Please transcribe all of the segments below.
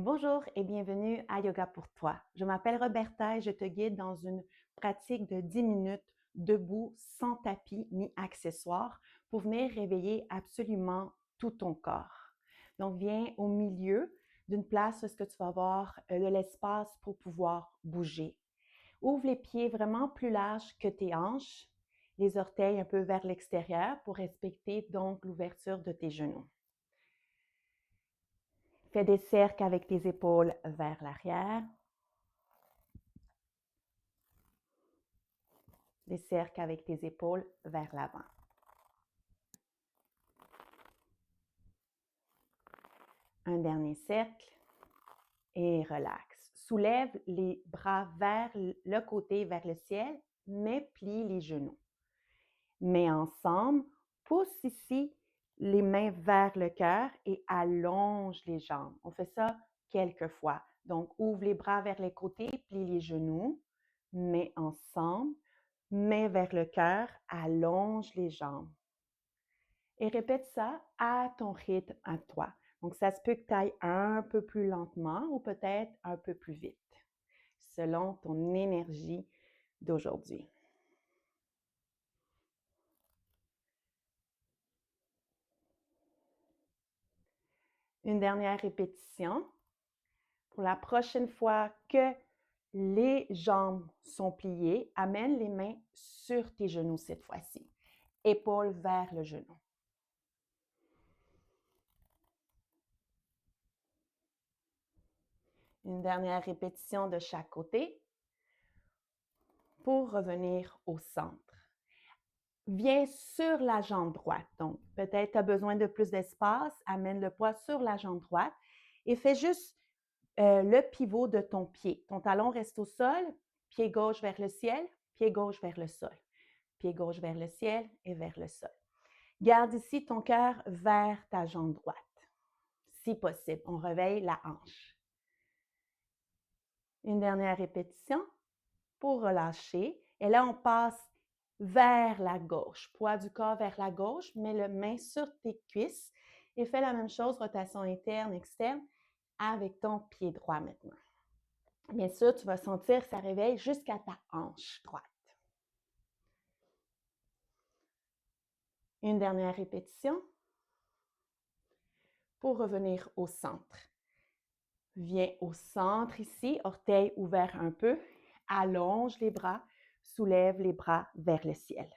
Bonjour et bienvenue à Yoga pour toi. Je m'appelle Roberta et je te guide dans une pratique de 10 minutes debout, sans tapis ni accessoires, pour venir réveiller absolument tout ton corps. Donc, viens au milieu d'une place où est-ce que tu vas avoir de l'espace pour pouvoir bouger. Ouvre les pieds vraiment plus larges que tes hanches, les orteils un peu vers l'extérieur pour respecter donc l'ouverture de tes genoux. Fais des cercles avec tes épaules vers l'arrière. Des cercles avec tes épaules vers l'avant. Un dernier cercle et relaxe. Soulève les bras vers le côté, vers le ciel, mais plie les genoux. Mets ensemble, pousse ici les mains vers le cœur et allonge les jambes. On fait ça quelques fois. Donc, ouvre les bras vers les côtés, plie les genoux, mets ensemble, mains vers le cœur, allonge les jambes. Et répète ça à ton rythme à toi. Donc, ça se peut que tu ailles un peu plus lentement ou peut-être un peu plus vite, selon ton énergie d'aujourd'hui. Une dernière répétition. Pour la prochaine fois que les jambes sont pliées, amène les mains sur tes genoux cette fois-ci. Épaules vers le genou. Une dernière répétition de chaque côté pour revenir au centre. Viens sur la jambe droite. Donc, peut-être tu as besoin de plus d'espace, amène le poids sur la jambe droite et fais juste le pivot de ton pied. Ton talon reste au sol, pied gauche vers le ciel, pied gauche vers le sol. Pied gauche vers le ciel et vers le sol. Garde ici ton cœur vers ta jambe droite. Si possible, on réveille la hanche. Une dernière répétition pour relâcher. Et là, on passe vers la gauche. Poids du corps vers la gauche, mets le main sur tes cuisses et fais la même chose, rotation interne, externe, avec ton pied droit maintenant. Bien sûr, tu vas sentir que ça réveille jusqu'à ta hanche droite. Une dernière répétition pour revenir au centre. Viens au centre ici, orteils ouverts un peu, allonge les bras, soulève les bras vers le ciel.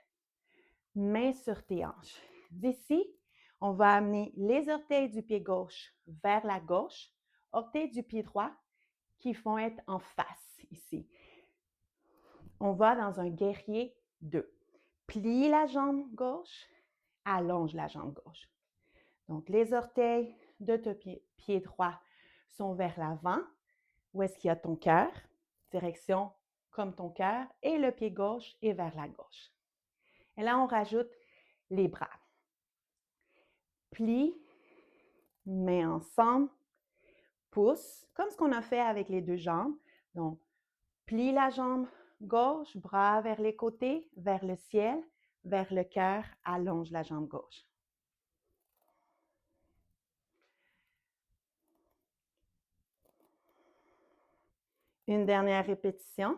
Mains sur tes hanches. D'ici, on va amener les orteils du pied gauche vers la gauche, orteils du pied droit qui vont être en face ici. On va dans un guerrier 2. Plie la jambe gauche, allonge la jambe gauche. Donc, les orteils de ton pied droit sont vers l'avant. Où est-ce qu'il y a ton cœur? Direction comme ton cœur. Et le pied gauche est vers la gauche. Et là, on rajoute les bras. Plie, mains ensemble, pousse, comme ce qu'on a fait avec les deux jambes. Donc, plie la jambe gauche, bras vers les côtés, vers le ciel, vers le cœur, allonge la jambe gauche. Une dernière répétition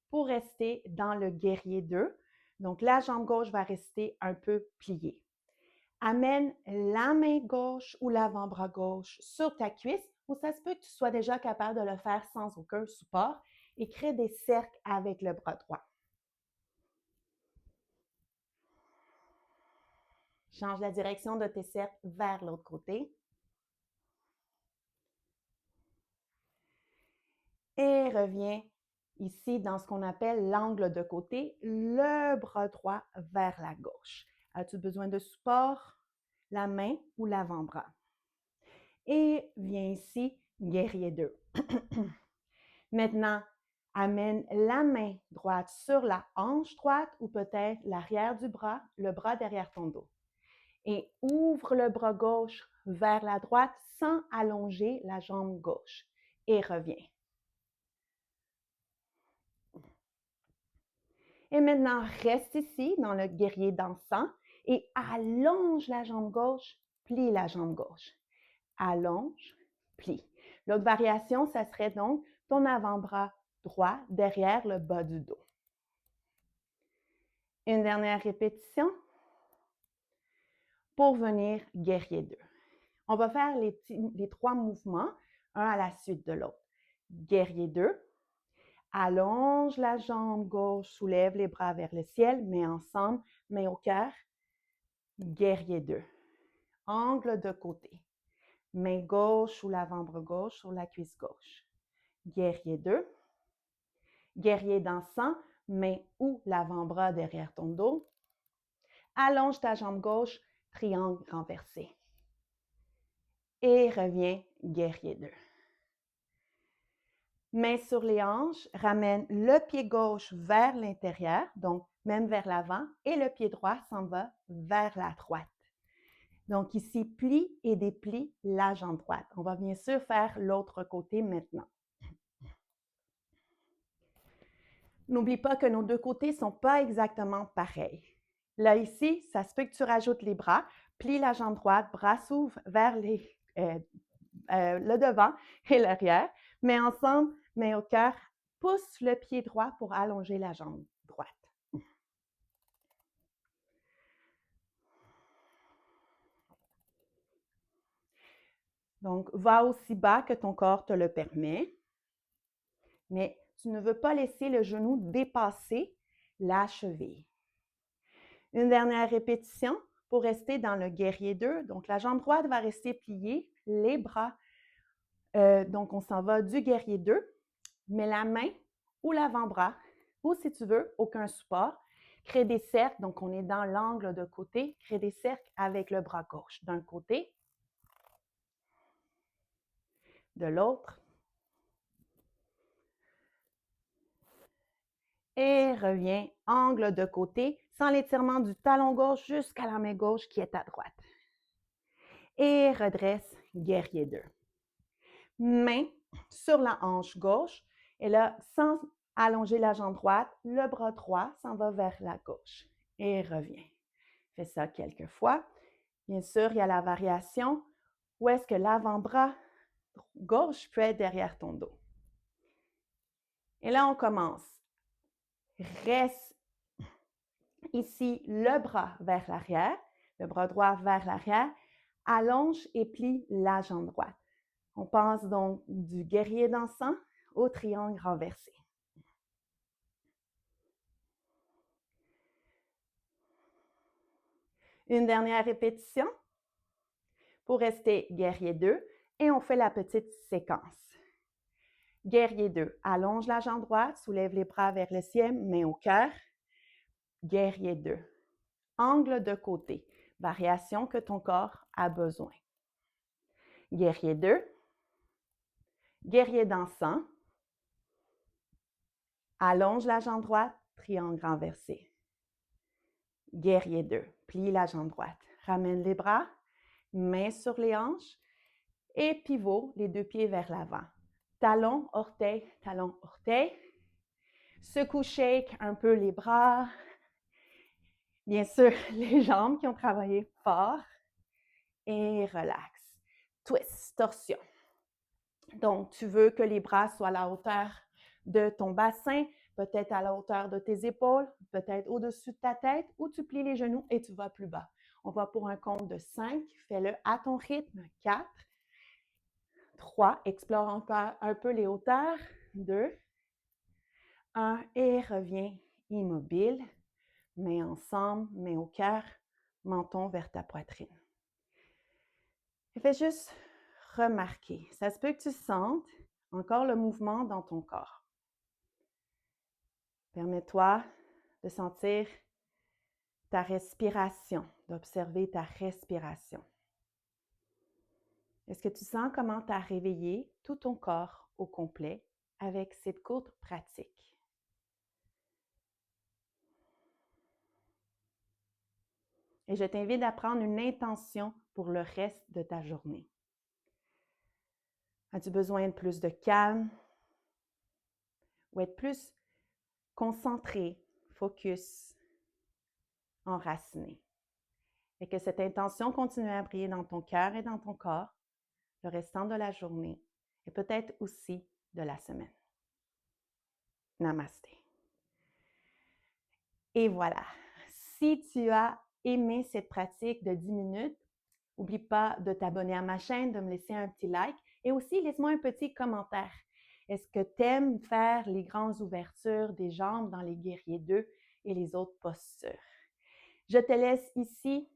pour rester dans le guerrier 2. Donc, la jambe gauche va rester un peu pliée. Amène la main gauche ou l'avant-bras gauche sur ta cuisse, ou ça se peut que tu sois déjà capable de le faire sans aucun support, et crée des cercles avec le bras droit. Change la direction de tes cercles vers l'autre côté. Et reviens ici dans ce qu'on appelle l'angle de côté, le bras droit vers la gauche. As-tu besoin de support? La main ou l'avant-bras? Et viens ici, guerrier 2. Maintenant, amène la main droite sur la hanche droite ou peut-être l'arrière du bras, le bras derrière ton dos. Et ouvre le bras gauche vers la droite sans allonger la jambe gauche. Et reviens. Et maintenant, reste ici dans le guerrier dansant et allonge la jambe gauche, plie la jambe gauche. Allonge, plie. L'autre variation, ça serait donc ton avant-bras droit derrière le bas du dos. Une dernière répétition pour venir guerrier 2. On va faire les 3 mouvements, un à la suite de l'autre. Guerrier 2, allonge la jambe gauche, soulève les bras vers le ciel, mets ensemble, main au cœur. Guerrier 2, angle de côté. Main gauche sous l'avant-bras gauche, sur la cuisse gauche. Guerrier 2. Guerrier dansant, main ou l'avant-bras derrière ton dos. Allonge ta jambe gauche, triangle renversé. Et reviens, guerrier 2. Main sur les hanches, ramène le pied gauche vers l'intérieur, donc même vers l'avant, et le pied droit s'en va vers la droite. Donc ici, plie et déplie la jambe droite. On va bien sûr faire l'autre côté maintenant. N'oublie pas que nos deux côtés ne sont pas exactement pareils. Là, ici, ça se peut que tu rajoutes les bras, plie la jambe droite, bras s'ouvrent vers le devant et l'arrière, mais ensemble, main au cœur, pousse le pied droit pour allonger la jambe droite. Donc, va aussi bas que ton corps te le permet, mais tu ne veux pas laisser le genou dépasser la cheville. Une dernière répétition pour rester dans le guerrier 2. Donc, la jambe droite va rester pliée, les bras. Donc, on s'en va du guerrier 2, mais la main ou l'avant-bras, ou si tu veux, aucun support, crée des cercles. Donc, on est dans l'angle de côté, crée des cercles avec le bras gauche d'un côté, de l'autre. Et reviens, angle de côté, sans l'étirement du talon gauche jusqu'à la main gauche qui est à droite. Et redresse, guerrier 2. Main sur la hanche gauche, et là, sans allonger la jambe droite, le bras droit s'en va vers la gauche. Et reviens. Fais ça quelques fois. Bien sûr, il y a la variation où est-ce que l'avant-bras gauche peut être derrière ton dos. Et là, on commence. Reste ici le bras vers l'arrière, le bras droit vers l'arrière, allonge et plie la jambe droite. On passe donc du guerrier dansant au triangle renversé. Une dernière répétition pour rester guerrier 2 et on fait la petite séquence. Guerrier 2, allonge la jambe droite, soulève les bras vers le ciel, main au cœur. Guerrier 2, angle de côté, variation que ton corps a besoin. Guerrier 2, guerrier dansant, allonge la jambe droite, triangle renversé. Guerrier 2, plie la jambe droite, ramène les bras, main sur les hanches et pivot, les deux pieds vers l'avant. Talon, orteil, talon, orteil. Secoue, shake un peu les bras. Bien sûr, les jambes qui ont travaillé fort. Et relax. Twist, torsion. Donc, tu veux que les bras soient à la hauteur de ton bassin, peut-être à la hauteur de tes épaules, peut-être au-dessus de ta tête, ou tu plies les genoux et tu vas plus bas. On va pour un compte de 5. Fais-le à ton rythme. 4. 3. Explore un peu les hauteurs. 2. 1. Et reviens immobile. Mains ensemble, mains au cœur, menton vers ta poitrine. Et fais juste remarquer. Ça se peut que tu sentes encore le mouvement dans ton corps. Permets-toi de sentir ta respiration, d'observer ta respiration. Est-ce que tu sens comment tu as réveillé tout ton corps au complet avec cette courte pratique? Et je t'invite à prendre une intention pour le reste de ta journée. As-tu besoin de plus de calme ou être plus concentré, focus, enraciné? Et que cette intention continue à briller dans ton cœur et dans ton corps le restant de la journée et peut-être aussi de la semaine. Namasté. Et voilà. Si tu as aimé cette pratique de 10 minutes, n'oublie pas de t'abonner à ma chaîne, de me laisser un petit like et aussi laisse-moi un petit commentaire. Est-ce que tu aimes faire les grandes ouvertures des jambes dans les guerriers 2 et les autres postures? Je te laisse ici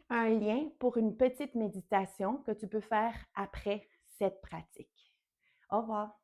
un lien pour une petite méditation que tu peux faire après cette pratique. Au revoir.